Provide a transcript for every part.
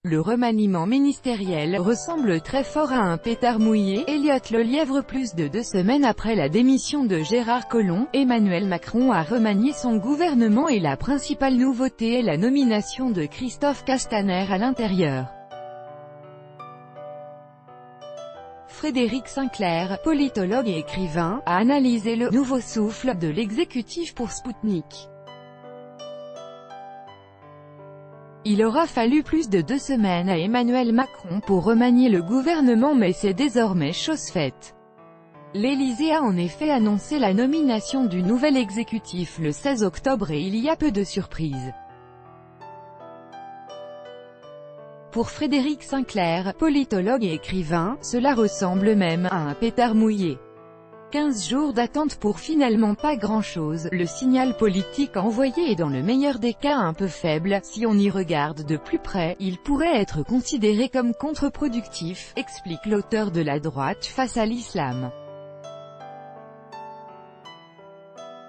Le remaniement ministériel ressemble très fort à un pétard mouillé. Elliot Lelièvre. Plus de 2 semaines après la démission de Gérard Collomb, Emmanuel Macron a remanié son gouvernement et la principale nouveauté est la nomination de Christophe Castaner à l'intérieur. Frédéric Sinclair, politologue et écrivain, a analysé le « nouveau souffle » de l'exécutif pour Sputnik. Il aura fallu plus de 2 semaines à Emmanuel Macron pour remanier le gouvernement, mais c'est désormais chose faite. L'Élysée a en effet annoncé la nomination du nouvel exécutif le 16 octobre et il y a peu de surprises. Pour Frédéric Sinclair, politologue et écrivain, cela ressemble même à un pétard mouillé. 15 jours d'attente pour finalement pas grand-chose. Le signal politique envoyé est dans le meilleur des cas un peu faible. Si on y regarde de plus près, il pourrait être considéré comme contre-productif, explique l'auteur de La droite face à l'islam.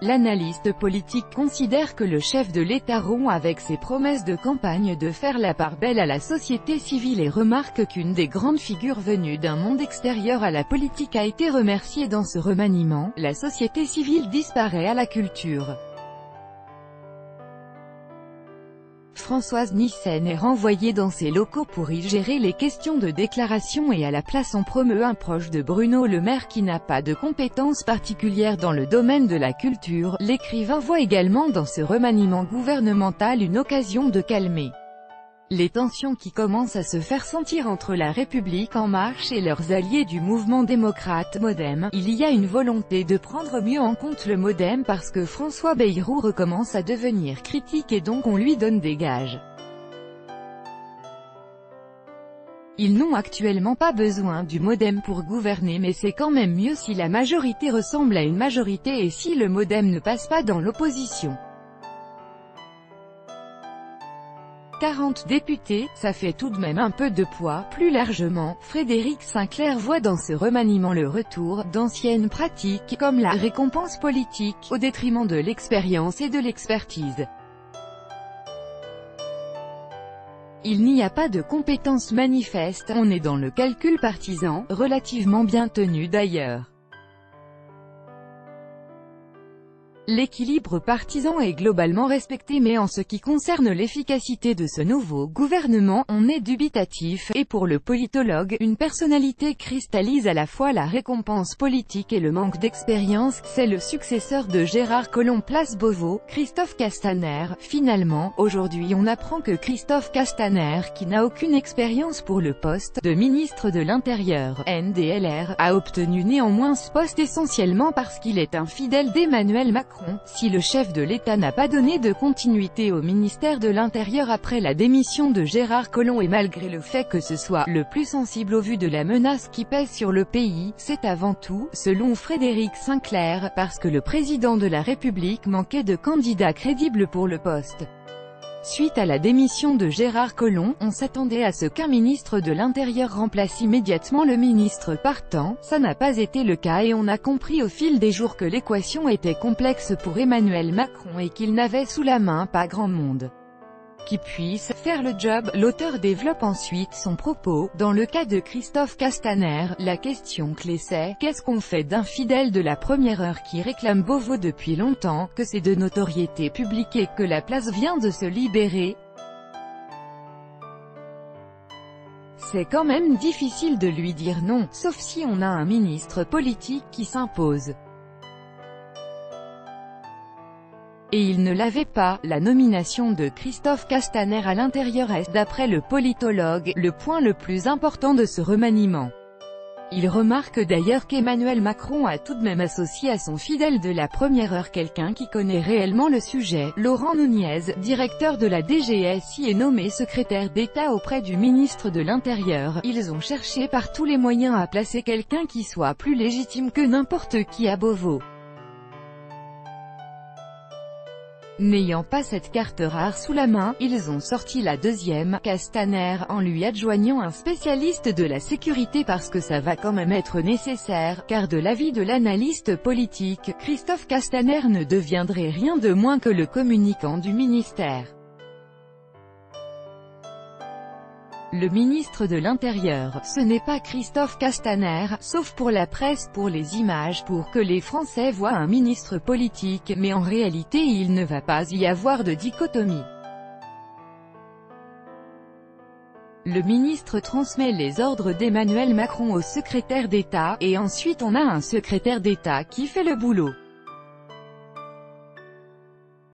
L'analyste politique considère que le chef de l'État rompt avec ses promesses de campagne de faire la part belle à la société civile et remarque qu'une des grandes figures venues d'un monde extérieur à la politique a été remerciée dans ce remaniement. La société civile disparaît à la culture. Françoise Nyssen est renvoyée dans ses locaux pour y gérer les questions de déclaration et à la place on promeut un proche de Bruno Le Maire qui n'a pas de compétences particulières dans le domaine de la culture. L'écrivain voit également dans ce remaniement gouvernemental une occasion de calmer les tensions qui commencent à se faire sentir entre La République En Marche et leurs alliés du mouvement démocrate MoDem. Il y a une volonté de prendre mieux en compte le MoDem parce que François Bayrou recommence à devenir critique et donc on lui donne des gages. Ils n'ont actuellement pas besoin du MoDem pour gouverner, mais c'est quand même mieux si la majorité ressemble à une majorité et si le MoDem ne passe pas dans l'opposition. 40 députés, ça fait tout de même un peu de poids. Plus largement, Frédéric Sinclair voit dans ce remaniement le retour d'anciennes pratiques, comme la récompense politique, au détriment de l'expérience et de l'expertise. Il n'y a pas de compétences manifestes, on est dans le calcul partisan, relativement bien tenu d'ailleurs. L'équilibre partisan est globalement respecté, mais en ce qui concerne l'efficacité de ce nouveau gouvernement, on est dubitatif, et pour le politologue, une personnalité cristallise à la fois la récompense politique et le manque d'expérience. C'est le successeur de Gérard Collomb place Beauvau, Christophe Castaner. Finalement, aujourd'hui on apprend que Christophe Castaner, qui n'a aucune expérience pour le poste de ministre de l'Intérieur, NDLR, a obtenu néanmoins ce poste essentiellement parce qu'il est un fidèle d'Emmanuel Macron. Si le chef de l'État n'a pas donné de continuité au ministère de l'Intérieur après la démission de Gérard Collomb et malgré le fait que ce soit le plus sensible au vu de la menace qui pèse sur le pays, c'est avant tout, selon Frédéric Sinclair, parce que le président de la République manquait de candidats crédibles pour le poste. Suite à la démission de Gérard Collomb, on s'attendait à ce qu'un ministre de l'Intérieur remplace immédiatement le ministre partant. Ça n'a pas été le cas et on a compris au fil des jours que l'équation était complexe pour Emmanuel Macron et qu'il n'avait sous la main pas grand monde qui puisse faire le job. L'auteur développe ensuite son propos. Dans le cas de Christophe Castaner, la question clé c'est « Qu'est-ce qu'on fait d'un fidèle de la première heure qui réclame Beauvau depuis longtemps, que c'est de notoriété publique et que la place vient de se libérer ?» C'est quand même difficile de lui dire non, sauf si on a un ministre politique qui s'impose. Et il ne l'avait pas. La nomination de Christophe Castaner à l'Intérieur est, d'après le politologue, le point le plus important de ce remaniement. Il remarque d'ailleurs qu'Emmanuel Macron a tout de même associé à son fidèle de la première heure quelqu'un qui connaît réellement le sujet. Laurent Nunez, directeur de la DGSI, est nommé secrétaire d'État auprès du ministre de l'Intérieur. Ils ont cherché par tous les moyens à placer quelqu'un qui soit plus légitime que n'importe qui à Beauvau. N'ayant pas cette carte rare sous la main, ils ont sorti la deuxième, Castaner, en lui adjoignant un spécialiste de la sécurité parce que ça va quand même être nécessaire, car de l'avis de l'analyste politique, Christophe Castaner ne deviendrait rien de moins que le communicant du ministère. Le ministre de l'Intérieur, ce n'est pas Christophe Castaner, sauf pour la presse, pour les images, pour que les Français voient un ministre politique, mais en réalité il ne va pas y avoir de dichotomie. Le ministre transmet les ordres d'Emmanuel Macron au secrétaire d'État, et ensuite on a un secrétaire d'État qui fait le boulot.